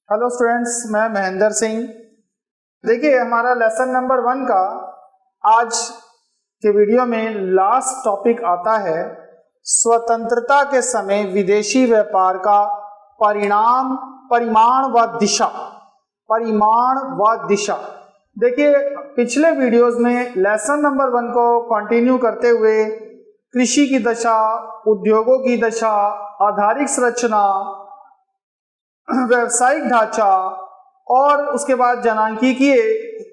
Hello students, मैं महेंद्र सिंह। देखिए, हमारा लेसन नंबर 1 का आज के वीडियो में लास्ट टॉपिक आता है स्वतंत्रता के समय विदेशी व्यापार का परिमाण व दिशा। देखिए, पिछले वीडियोस में लेसन नंबर 1 को कंटिन्यू करते हुए कृषि की दशा, उद्योगों की दशा, आधारिक संरचना, व्यवसायिक ढांचा और उसके बाद जनांकीय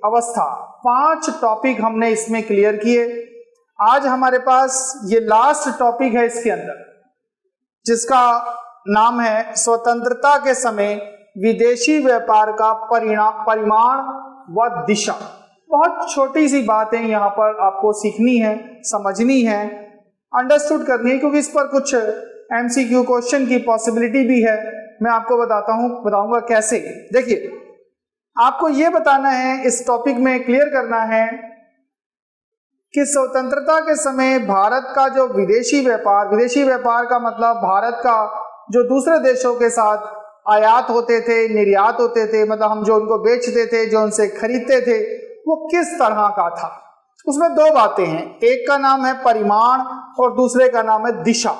अवस्था, 5 टॉपिक हमने इसमें क्लियर किए। आज हमारे पास ये लास्ट टॉपिक है इसके अंदर, जिसका नाम है स्वतंत्रता के समय विदेशी व्यापार का परिमाण व दिशा। बहुत छोटी सी बातें यहाँ पर आपको सीखनी है, समझनी है, अंडरस्टूड करनी है, क्योंकि इस पर कुछ MCQ क्वेश्चन की पॉसिबिलिटी भी है। मैं आपको बताऊंगा कैसे। देखिए, आपको यह बताना है, इस टॉपिक में क्लियर करना है कि स्वतंत्रता के समय भारत का जो विदेशी व्यापार का मतलब भारत का जो दूसरे देशों के साथ आयात होते थे, निर्यात होते थे, मतलब हम जो उनको बेचते थे, जो उनसे खरीदते थे, वो किस तरह का था। उसमें 2 बातें हैं, एक का नाम है परिमाण और दूसरे का नाम है दिशा।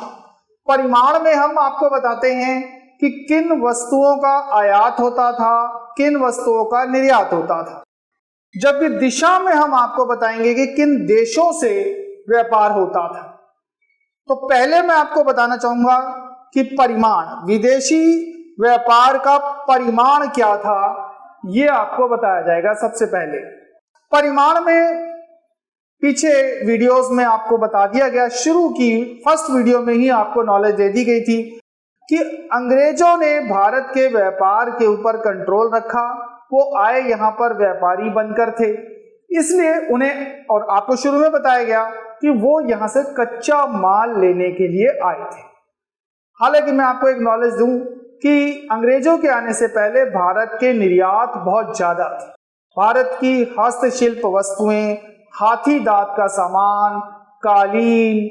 परिमाण में हम आपको बताते हैं कि किन वस्तुओं का आयात होता था, किन वस्तुओं का निर्यात होता था, जबकि दिशा में हम आपको बताएंगे कि किन देशों से व्यापार होता था। तो पहले मैं आपको बताना चाहूंगा कि परिमाण, विदेशी व्यापार का परिमाण क्या था, यह आपको बताया जाएगा। सबसे पहले परिमाण में पीछे वीडियोस में आपको बता दिया गया, शुरू की फर्स्ट वीडियो में ही आपको नॉलेज दे दी गई थी कि अंग्रेजों ने भारत के व्यापार के ऊपर कंट्रोल रखा। वो आए यहाँ पर व्यापारी बनकर थे, इसलिए उन्हें, और आपको शुरू में बताया गया कि वो यहाँ से कच्चा माल लेने के लिए आए थे। हालांकि मैं आपको एक नॉलेज दूं कि अंग्रेजों के आने से पहले भारत के निर्यात बहुत ज्यादा थे। भारत की हस्तशिल्प वस्तुएं, हाथी दांत का सामान, कालीन,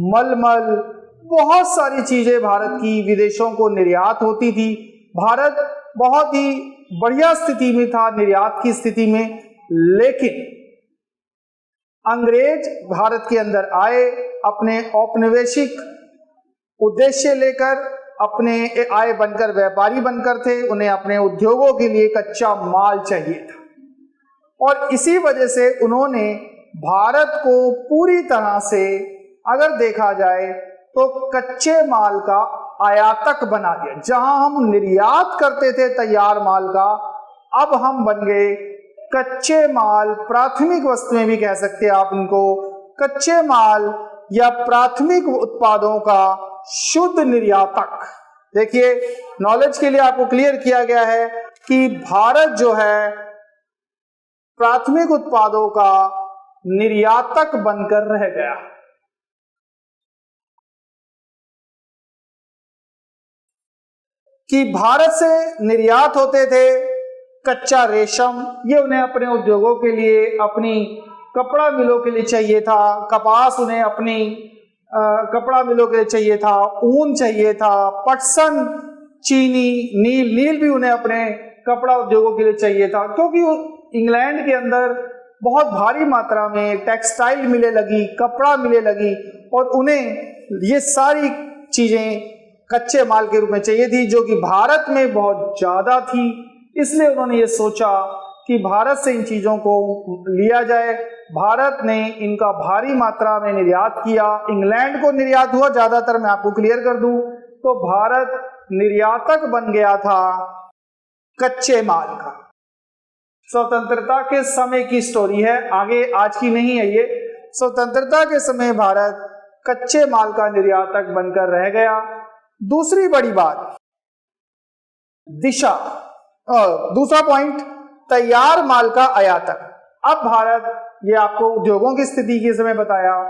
मलमल, बहुत सारी चीजें भारत की विदेशों को निर्यात होती थी। भारत बहुत ही बढ़िया स्थिति में था, निर्यात की स्थिति में। लेकिन अंग्रेज भारत के अंदर आए, अपने औपनिवेशिक उद्देश्य लेकर अपने आए, बनकर व्यापारी बनकर थे। उन्हें अपने उद्योगों के लिए कच्चा माल चाहिए था, और इसी वजह से उन्होंने भारत को पूरी तरह से, अगर देखा जाए तो कच्चे माल का आयातक बना दिया। जहां हम निर्यात करते थे तैयार माल का, अब हम बन गए कच्चे माल, प्राथमिक वस्तुएं भी कह सकते हैं आप इनको, कच्चे माल या प्राथमिक उत्पादों का शुद्ध निर्यातक। देखिए, नॉलेज के लिए आपको क्लियर किया गया है कि भारत जो है प्राथमिक उत्पादों का निर्यातक बनकर रह गया। कि भारत से निर्यात होते थे कच्चा रेशम, ये उन्हें अपने उद्योगों के लिए, अपनी कपड़ा मिलों के लिए चाहिए था। कपास उन्हें अपनी कपड़ा मिलों के लिए चाहिए था। ऊन चाहिए था, पटसन, चीनी, नील भी उन्हें अपने कपड़ा उद्योगों के लिए चाहिए था, क्योंकि इंग्लैंड के अंदर बहुत भारी मात्रा में टेक्सटाइल मिलें लगी, कपड़ा मिलें लगी, और उन्हें ये सारी चीजें कच्चे माल के रूप में चाहिए थी, जो कि भारत में बहुत ज्यादा थी। इसलिए उन्होंने ये सोचा कि भारत से इन चीजों को लिया जाए। भारत ने इनका भारी मात्रा में निर्यात किया। इंग्लैंड को निर्यात हुआ ज्यादातर, मैं आपको क्लियर कर दूं तो भारत निर्यातक बन गया था कच्चे माल का। स्वतंत्रता के समय की स्टोरी है, आगे आज की नहीं है ये। स्वतंत्रता के समय भारत कच्चे माल का निर्यातक बनकर रह गया। दूसरी बड़ी बात, दिशा। दूसरा पॉइंट, तैयार माल का आयातक। अब भारत, ये आपको उद्योगों की स्थिति के समय बताया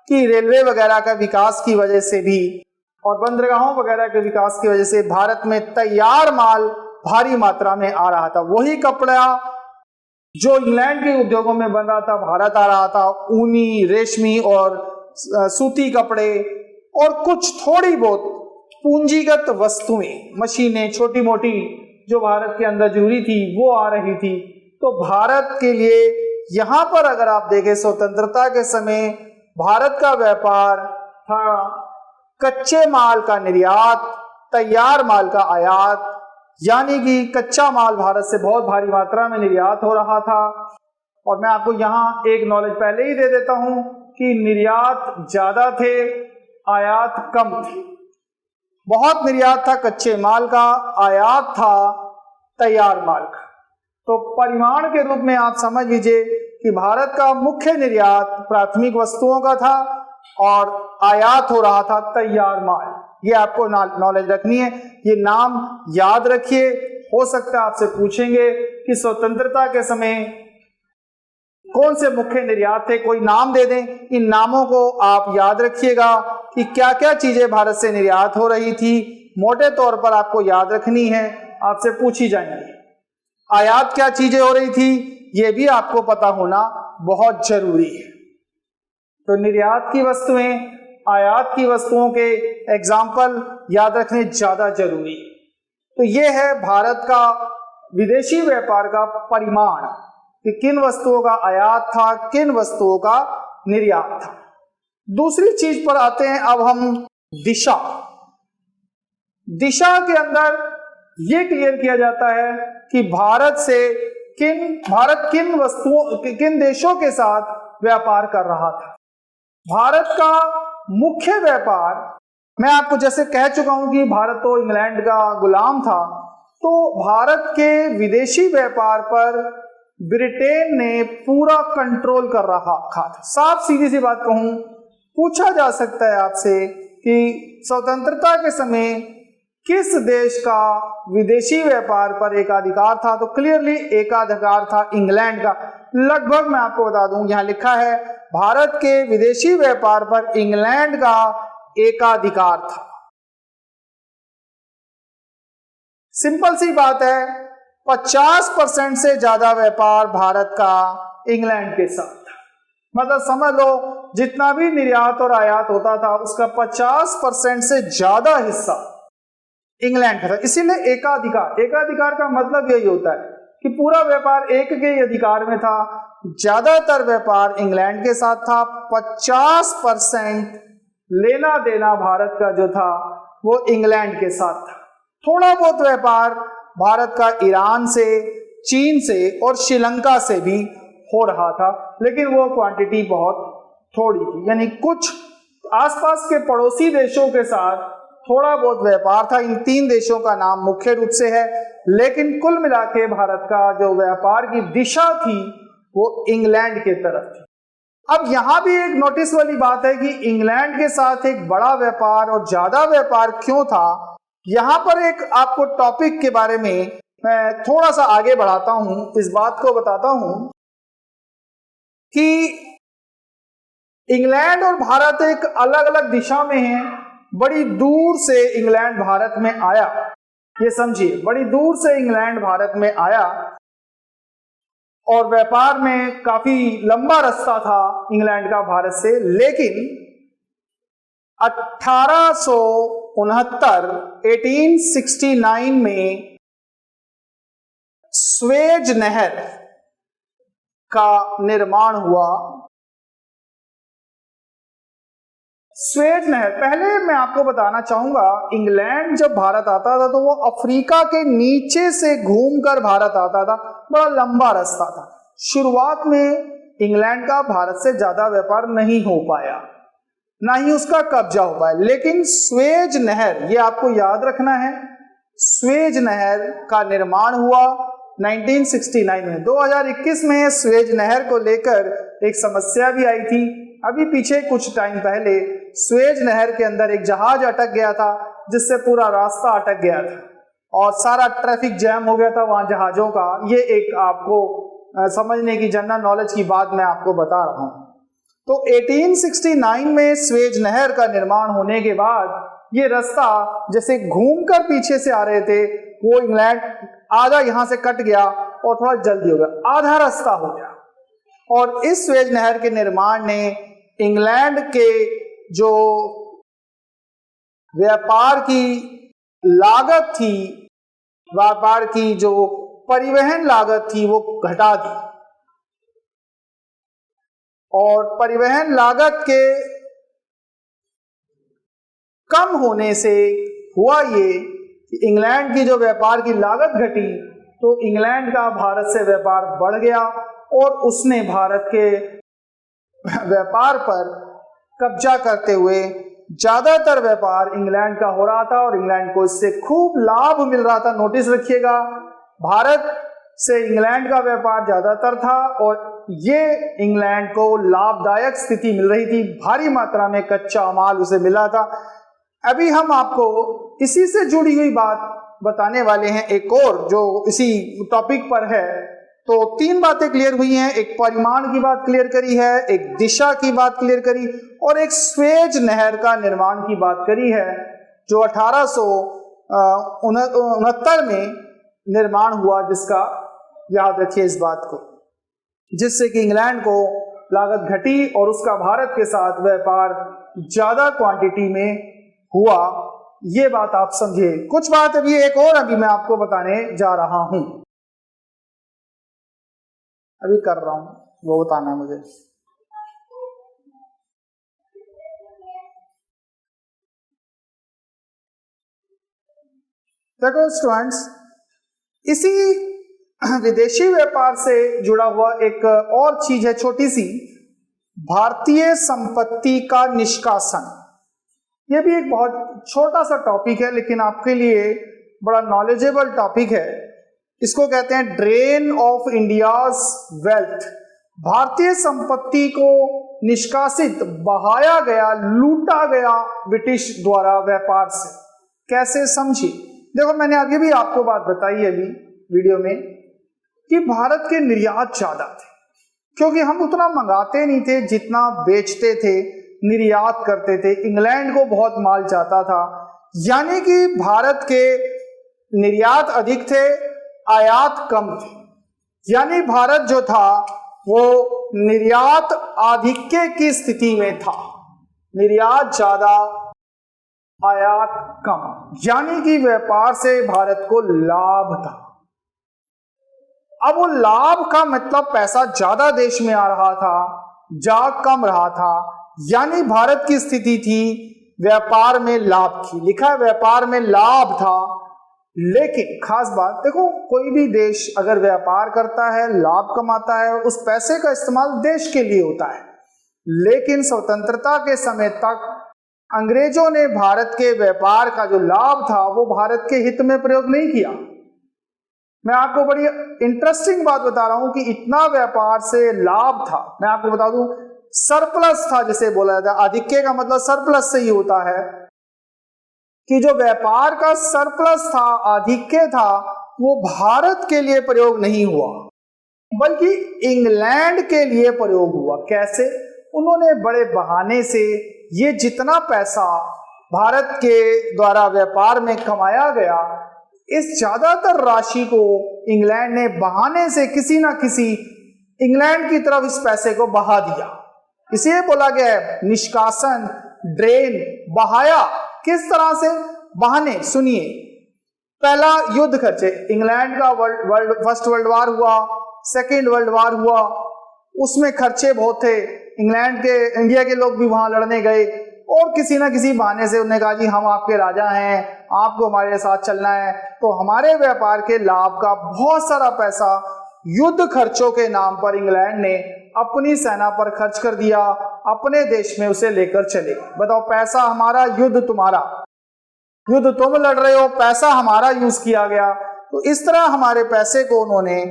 कि रेलवे वगैरह का विकास की वजह से भी और बंदरगाहों वगैरह के विकास की वजह से भारत में तैयार माल भारी मात्रा में आ रहा था। वही कपड़ा जो इंग्लैंड के उद्योगों में बन रहा था, भारत आ रहा था। ऊनी, रेशमी और सूती कपड़े, और कुछ थोड़ी बहुत पूंजीगत वस्तुएं, मशीनें, छोटी मोटी जो भारत के अंदर जरूरी थी वो आ रही थी। तो भारत के लिए यहाँ पर अगर आप देखें स्वतंत्रता के समय भारत का व्यापार था कच्चे माल का निर्यात, तैयार माल का आयात, यानी कि कच्चा माल भारत से बहुत भारी मात्रा में निर्यात हो रहा था। और मैं आपको यहाँ एक नॉलेज पहले ही दे देता हूँ कि निर्यात ज्यादा थे, आयात कम थे। बहुत निर्यात था कच्चे माल का, आयात था तैयार माल का। तो परिमाण के रूप में आप समझ लीजिए कि भारत का मुख्य निर्यात प्राथमिक वस्तुओं का था और आयात हो रहा था तैयार माल। ये आपको नॉलेज रखनी है, ये नाम याद रखिए। हो सकता है आपसे पूछेंगे कि स्वतंत्रता के समय कौन से मुख्य निर्यात थे, कोई नाम दे दें। इन नामों को आप याद रखिएगा कि क्या क्या चीजें भारत से निर्यात हो रही थी, मोटे तौर पर आपको याद रखनी है, आपसे पूछी जाएंगी। आयात क्या चीजें हो रही थी ये भी आपको पता होना बहुत जरूरी है। तो निर्यात की वस्तुएं, आयात की वस्तुओं के एग्जाम्पल याद रखने ज्यादा जरूरी है। तो ये है भारत का विदेशी व्यापार का परिमाण कि किन वस्तुओं का आयात था, किन वस्तुओं का निर्यात था। दूसरी चीज पर आते हैं अब हम, दिशा। दिशा के अंदर यह क्लियर किया जाता है कि भारत किन वस्तुओं, किन देशों के साथ व्यापार कर रहा था। भारत का मुख्य व्यापार, मैं आपको जैसे कह चुका हूं कि भारत तो इंग्लैंड का गुलाम था, तो भारत के विदेशी व्यापार पर ब्रिटेन ने पूरा कंट्रोल कर रखा था। साफ सीधी सी बात कहूं, पूछा जा सकता है आपसे कि स्वतंत्रता के समय किस देश का विदेशी व्यापार पर एकाधिकार था, तो क्लियरली एकाधिकार था इंग्लैंड का। लगभग मैं आपको बता दूं, यहां लिखा है भारत के विदेशी व्यापार पर इंग्लैंड का एकाधिकार था। सिंपल सी बात है, 50% से ज्यादा व्यापार भारत का इंग्लैंड के साथ था। मतलब समझ लो जितना भी निर्यात और आयात होता था उसका 50% से ज्यादा हिस्सा इंग्लैंड का था। इसीलिए एकाधिकार का मतलब यही होता है कि पूरा व्यापार एक के ही अधिकार में था। ज्यादातर व्यापार इंग्लैंड के साथ था। 50% लेना देना भारत का जो था वो इंग्लैंड के साथ था। थोड़ा बहुत व्यापार भारत का ईरान से, चीन से और श्रीलंका से भी हो रहा था, लेकिन वो क्वांटिटी बहुत थोड़ी थी। यानी कुछ आसपास के पड़ोसी देशों के साथ थोड़ा बहुत व्यापार था। इन 3 देशों का नाम मुख्य रूप से है, लेकिन कुल मिला के भारत का जो व्यापार की दिशा थी वो इंग्लैंड के तरफ थी। अब यहां भी एक नोटिस वाली बात है कि इंग्लैंड के साथ एक बड़ा व्यापार और ज्यादा व्यापार क्यों था। यहां पर एक आपको टॉपिक के बारे में मैं थोड़ा सा आगे बढ़ाता हूं, इस बात को बताता हूं कि इंग्लैंड और भारत एक अलग अलग दिशा में हैं। बड़ी दूर से इंग्लैंड भारत में आया, ये समझिए, बड़ी दूर से इंग्लैंड भारत में आया और व्यापार में काफी लंबा रास्ता था इंग्लैंड का भारत से। लेकिन 1869 में स्वेज नहर का निर्माण हुआ। स्वेज नहर, पहले मैं आपको बताना चाहूंगा, इंग्लैंड जब भारत आता था तो वो अफ्रीका के नीचे से घूमकर भारत आता था। बड़ा लंबा रास्ता था। शुरुआत में इंग्लैंड का भारत से ज्यादा व्यापार नहीं हो पाया, ना ही उसका कब्जा हो पाया। लेकिन स्वेज नहर, ये आपको याद रखना है, स्वेज नहर का निर्माण हुआ 1969 में। 2021 में स्वेज नहर को लेकर एक समस्या भी आई थी। अभी पीछे कुछ टाइम पहले स्वेज नहर के अंदर एक जहाज अटक गया था, जिससे पूरा रास्ता अटक गया था और सारा ट्रैफिक जैम हो गया था वहां जहाजों का। ये एक आपको समझने की जनरल नॉलेज की बात मैं आपको बता रहा हूं। तो 1869 में स्वेज नहर का निर्माण होने के बाद ये रास्ता जैसे घूमकर पीछे से आ रहे थे, वो इंग्लैंड आधा यहां से कट गया और थोड़ा जल्दी हो गया, आधा रास्ता हो गया। और इस स्वेज नहर के निर्माण ने इंग्लैंड के जो व्यापार की लागत थी व्यापार की जो परिवहन लागत थी वो घटा दी, और परिवहन लागत के कम होने से हुआ ये कि इंग्लैंड की जो व्यापार की लागत घटी तो इंग्लैंड का भारत से व्यापार बढ़ गया और उसने भारत के व्यापार पर कब्जा करते हुए ज्यादातर व्यापार इंग्लैंड का हो रहा था और इंग्लैंड को इससे खूब लाभ मिल रहा था। नोटिस रखिएगा, भारत से इंग्लैंड का व्यापार ज्यादातर था और ये इंग्लैंड को लाभदायक स्थिति मिल रही थी, भारी मात्रा में कच्चा माल उसे मिला था। अभी हम आपको इसी से जुड़ी हुई बात बताने वाले हैं, एक और जो इसी टॉपिक पर है। तो 3 बातें क्लियर हुई हैं, एक परिमाण की बात क्लियर करी है, एक दिशा की बात क्लियर करी और एक स्वेज नहर का निर्माण की बात करी है जो 1869 में निर्माण हुआ, जिसका याद रखिए इस बात को, जिससे कि इंग्लैंड को लागत घटी और उसका भारत के साथ व्यापार ज्यादा क्वांटिटी में हुआ। ये बात आप समझिए। कुछ बात अभी एक और अभी मैं आपको बताने जा रहा हूं, अभी कर रहा हूं, वो बताना है मुझे। देखो स्टूडेंट्स, इसी विदेशी व्यापार से जुड़ा हुआ एक और चीज है छोटी सी, भारतीय संपत्ति का निष्कासन। यह भी एक बहुत छोटा सा टॉपिक है लेकिन आपके लिए बड़ा नॉलेजेबल टॉपिक है। इसको कहते हैं ड्रेन ऑफ इंडियाज वेल्थ। भारतीय संपत्ति को निष्कासित, बहाया गया, लूटा गया ब्रिटिश द्वारा व्यापार से। कैसे, समझिए। देखो, मैंने आगे भी आपको बात बताई अभी वीडियो में कि भारत के निर्यात ज्यादा थे क्योंकि हम उतना मंगाते नहीं थे जितना बेचते थे, निर्यात करते थे। इंग्लैंड को बहुत माल जाता था, यानी कि भारत के निर्यात अधिक थे, आयात कम थे। यानी भारत जो था वो निर्यात आधिक्य की स्थिति में था, निर्यात ज्यादा, आयात कम, यानी कि व्यापार से भारत को लाभ था। अब वो लाभ का मतलब पैसा ज्यादा देश में आ रहा था, जा कम रहा था, यानी भारत की स्थिति थी व्यापार में लाभ की। लिखा है व्यापार में लाभ था। लेकिन खास बात देखो, कोई भी देश अगर व्यापार करता है, लाभ कमाता है, उस पैसे का इस्तेमाल देश के लिए होता है। लेकिन स्वतंत्रता के समय तक अंग्रेजों ने भारत के व्यापार का जो लाभ था वो भारत के हित में प्रयोग नहीं किया। मैं आपको बड़ी इंटरेस्टिंग बात बता रहा हूं कि इतना व्यापार से लाभ था। मैं आपको बता दूं, सरप्लस था जिसे बोला जाता है। आधिक्य का मतलब सरप्लस से ही होता है कि जो व्यापार का सरप्लस था, आधिक्य था, वो भारत के लिए प्रयोग नहीं हुआ बल्कि इंग्लैंड के लिए प्रयोग हुआ। कैसे? उन्होंने बड़े बहाने से ये जितना पैसा भारत के द्वारा व्यापार में कमाया गया, इस ज्यादातर राशि को इंग्लैंड ने बहाने से किसी ना किसी इंग्लैंड की तरफ इस पैसे को बहा दिया। इसे बोला गया है निष्कासन, ड्रेन, बहाया। किस तरह से बहाने? सुनिए, पहला युद्ध खर्चे। इंग्लैंड का फर्स्ट वर्ल्ड वार हुआ, सेकेंड वर्ल्ड वार हुआ, उसमें खर्चे बहुत थे। इंग्लैंड के, इंडिया के लोग भी वहां लड़ने गए और किसी ना किसी बहाने से उन्होंने कहा जी हम आपके राजा हैं, आपको हमारे साथ चलना है। तो हमारे व्यापार के लाभ का बहुत सारा पैसा युद्ध खर्चों के नाम पर इंग्लैंड ने अपनी सेना पर खर्च कर दिया, अपने देश में उसे लेकर चले। बताओ, पैसा हमारा, युद्ध तुम्हारा, युद्ध तुम लड़ रहे हो, पैसा हमारा यूज किया गया। तो इस तरह हमारे पैसे को उन्होंने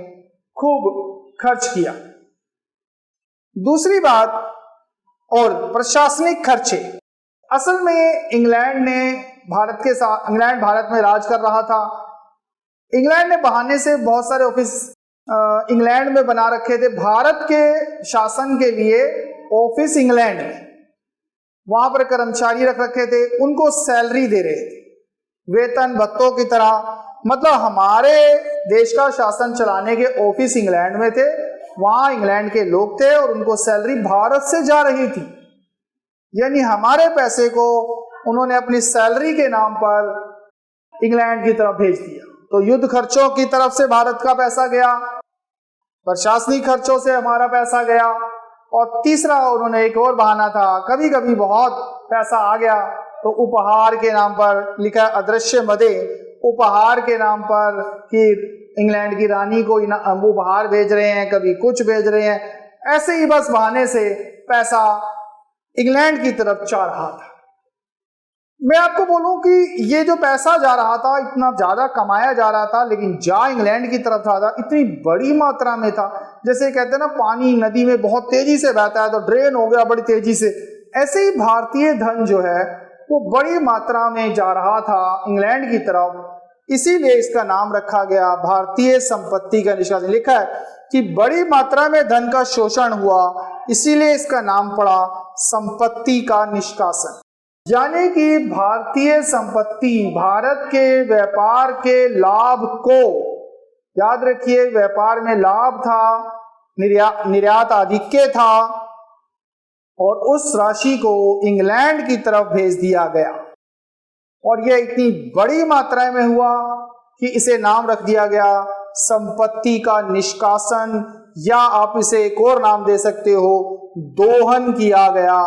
खूब खर्च किया। दूसरी बात, और प्रशासनिक खर्चे। असल में इंग्लैंड ने भारत के साथ, इंग्लैंड भारत में राज कर रहा था। इंग्लैंड ने बहाने से बहुत सारे ऑफिस इंग्लैंड में बना रखे थे। भारत के शासन के लिए ऑफिस इंग्लैंड में, वहां पर कर्मचारी रख रखे थे, उनको सैलरी दे रहे थे, वेतन भत्तों की तरह। मतलब हमारे देश का शासन चलाने के ऑफिस इंग्लैंड में थे, वहां इंग्लैंड के लोग थे और उनको सैलरी भारत से जा रही थी। यानी हमारे पैसे को उन्होंने अपनी सैलरी के नाम पर इंग्लैंड की तरफ भेज दिया। तो युद्ध खर्चों की तरफ से भारत का पैसा गया, प्रशासनिक खर्चों से हमारा पैसा गया, और तीसरा उन्होंने एक और बहाना था, कभी कभी बहुत पैसा आ गया तो उपहार के नाम पर, लिखा अदृश्य मदे, उपहार के नाम पर कि इंग्लैंड की रानी को उपहार भेज रहे हैं, कभी कुछ भेज रहे हैं, ऐसे ही बस बहाने से पैसा इंग्लैंड की तरफ जा रहा था। मैं आपको बोलूं कि ये जो पैसा जा रहा था, इतना ज्यादा कमाया जा रहा था, लेकिन जा इंग्लैंड की तरफ था इतनी बड़ी मात्रा में था, जैसे कहते हैं ना पानी नदी में बहुत तेजी से बहता है तो ड्रेन हो गया बड़ी तेजी से, ऐसे ही भारतीय धन जो है वो बड़ी मात्रा में जा रहा था इंग्लैंड की तरफ। इसीलिए इसका नाम रखा गया भारतीय संपत्ति का निष्कासन। लिखा है कि बड़ी मात्रा में धन का शोषण हुआ, इसीलिए इसका नाम पड़ा संपत्ति का निष्कासन। यानी कि भारतीय संपत्ति, भारत के व्यापार के लाभ को, याद रखिए व्यापार में लाभ था, निर्यात आधिक्य था, और उस राशि को इंग्लैंड की तरफ भेज दिया गया, और यह इतनी बड़ी मात्रा में हुआ कि इसे नाम रख दिया गया संपत्ति का निष्कासन, या आप इसे एक और नाम दे सकते हो, दोहन किया गया,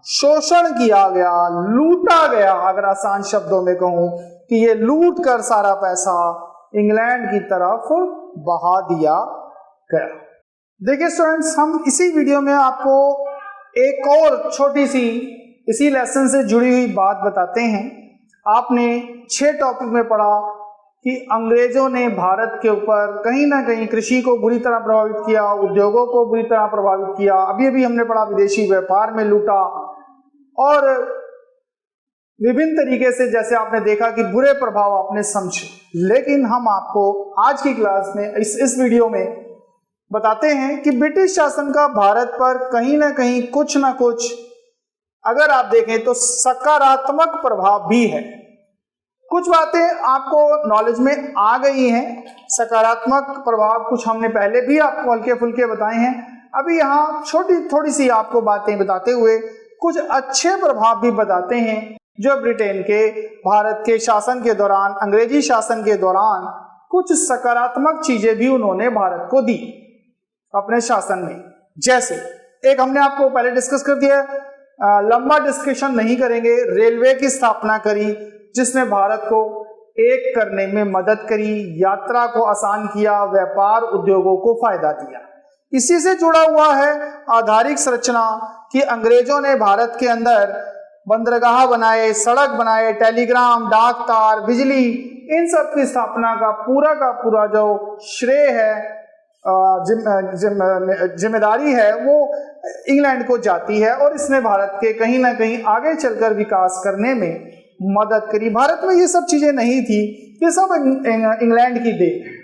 शोषण किया गया, लूटा गया। अगर आसान शब्दों में कहूं कि ये लूट कर सारा पैसा इंग्लैंड की तरफ बहा दिया गया। देखिए स्टूडेंट्स, हम इसी वीडियो में आपको एक और छोटी सी इसी लेसन से जुड़ी हुई बात बताते हैं। आपने 6 टॉपिक में पढ़ा कि अंग्रेजों ने भारत के ऊपर कहीं ना कहीं कृषि को बुरी तरह प्रभावित किया, उद्योगों को बुरी तरह प्रभावित किया, अभी अभी हमने पढ़ा विदेशी व्यापार में लूटा, और विभिन्न तरीके से जैसे आपने देखा कि बुरे प्रभाव आपने समझे। लेकिन हम आपको आज की क्लास में इस वीडियो में बताते हैं कि ब्रिटिश शासन का भारत पर कहीं ना कहीं कुछ ना कुछ, अगर आप देखें तो सकारात्मक प्रभाव भी है। कुछ बातें आपको नॉलेज में आ गई हैं, सकारात्मक प्रभाव कुछ हमने पहले भी आपको हल्के फुल्के बताए हैं। अभी यहाँ थोड़ी सी आपको बातें बताते हुए कुछ अच्छे प्रभाव भी बताते हैं जो ब्रिटेन के भारत के शासन के दौरान, अंग्रेजी शासन के दौरान कुछ सकारात्मक चीजें भी उन्होंने भारत को दी अपने शासन में। जैसे एक हमने आपको पहले डिस्कस कर दिया, लंबा डिस्कशन नहीं करेंगे, रेलवे की स्थापना करी जिसने भारत को एक करने में मदद करी, यात्रा को आसान किया, व्यापार उद्योगों को फायदा दिया। इसी से जुड़ा हुआ है आधारिक संरचना कि अंग्रेजों ने भारत के अंदर बंदरगाह बनाए, सड़क बनाए, टेलीग्राम, डाक तार, बिजली, इन सब की स्थापना का पूरा जो श्रेय है, जिम्मेदारी है, वो इंग्लैंड को जाती है, और इसने भारत के कहीं ना कहीं आगे चलकर विकास करने में मदद करी। भारत में ये सब चीजें नहीं थी, ये सब इंग्लैंड की देन है,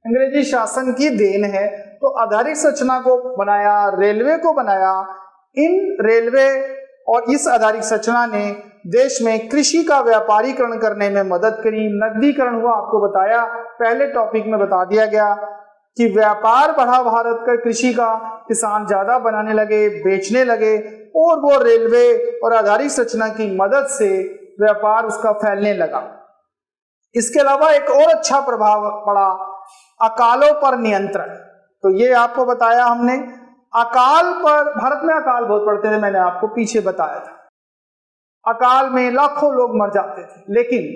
अंग्रेजी शासन की देन है। तो आधारिक संरचना को बनाया, रेलवे को बनाया, इन रेलवे और इस आधारिक संरचना ने देश में कृषि का व्यापारीकरण करने में मदद करी। नगदीकरण हुआ, आपको बताया पहले टॉपिक में बता दिया गया कि व्यापार बढ़ा भारत का, कृषि का, किसान ज्यादा बनाने लगे, बेचने लगे, और वो रेलवे और आधारिक संरचना की मदद से व्यापार उसका फैलने लगा। इसके अलावा एक और अच्छा प्रभाव पड़ा, अकालों पर नियंत्रण। तो ये आपको बताया हमने, अकाल पर, भारत में अकाल बहुत पड़ते थे, मैंने आपको पीछे बताया था, अकाल में लाखों लोग मर जाते थे, लेकिन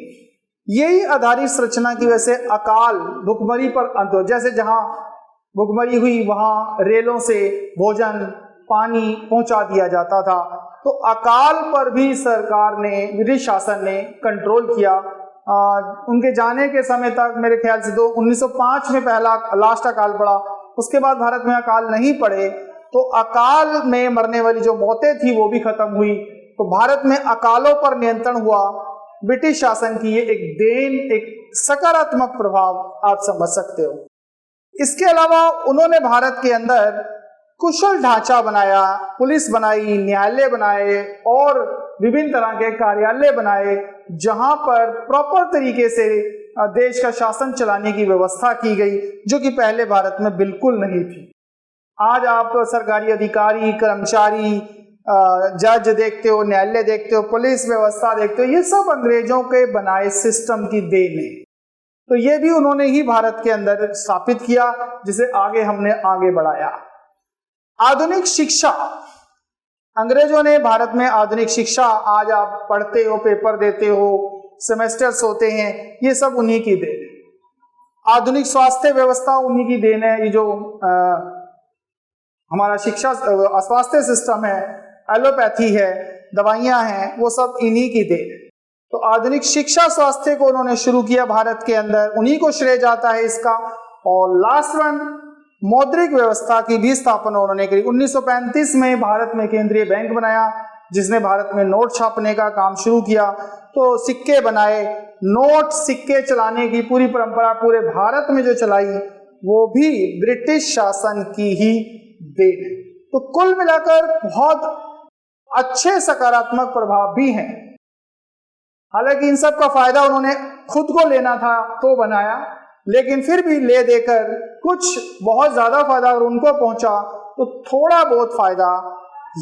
यही आधारित संरचना की वजह से अकाल, भुखमरी पर अंत हो। जैसे जहां भुखमरी हुई वहां रेलों से भोजन, पानी पहुंचा दिया जाता था, तो अकाल पर भी सरकार ने, ब्रिटिश शासन ने कंट्रोल किया। उनके जाने के समय तक मेरे ख्याल से 1905 में पहला लास्ट अकाल पड़ा, उसके बाद भारत में अकाल नहीं पड़े, तो अकाल में मरने वाली जो मौतें थी वो भी खत्म हुई। तो भारत में अकालों पर नियंत्रण हुआ, ब्रिटिश शासन की ये एक देन, एक सकारात्मक प्रभाव आप समझ सकते हो। इसके अलावा उन्होंने भारत के अंदर कुशल ढांचा बनाया, पुलिस बनाई, न्यायालय बनाए, और विभिन्न तरह के कार्यालय बनाए, जहां पर प्रॉपर तरीके से देश का शासन चलाने की व्यवस्था की गई, जो कि पहले भारत में बिल्कुल नहीं थी। आज आप सरकारी अधिकारी, कर्मचारी, जज देखते हो, न्यायालय देखते हो, पुलिस व्यवस्था देखते हो, ये सब अंग्रेजों के बनाए सिस्टम की देन है। तो ये भी उन्होंने ही भारत के अंदर स्थापित किया, जिसे आगे हमने आगे बढ़ाया। आधुनिक शिक्षा, अंग्रेजों ने भारत में आधुनिक शिक्षा, आज आप पढ़ते हो, पेपर देते हो, सेमेस्टर्स होते हैं, ये सब उन्हीं की देन है। आधुनिक स्वास्थ्य व्यवस्था उन्हीं की देन है। ये जो हमारा शिक्षा स्वास्थ्य सिस्टम है, एलोपैथी है, दवाइयां हैं, वो सब इन्हीं की देन है। तो आधुनिक शिक्षा स्वास्थ्य को उन्होंने शुरू किया भारत के अंदर, उन्हीं को श्रेय जाता है इसका। और लास्ट वन, मौद्रिक व्यवस्था की भी स्थापना उन्होंने करी। 1935 में भारत में केंद्रीय बैंक बनाया, जिसने भारत में नोट छापने का काम शुरू किया। तो सिक्के बनाए, नोट सिक्के चलाने की पूरी परंपरा पूरे भारत में जो चलाई, वो भी ब्रिटिश शासन की ही देन है। तो कुल मिलाकर बहुत अच्छे सकारात्मक प्रभाव भी हैं। हालांकि इन सब का फायदा उन्होंने खुद को लेना था तो बनाया, लेकिन फिर भी ले देकर कुछ बहुत ज्यादा फायदा अगर उनको पहुंचा तो थोड़ा बहुत फायदा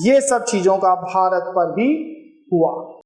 ये सब चीजों का भारत पर भी हुआ।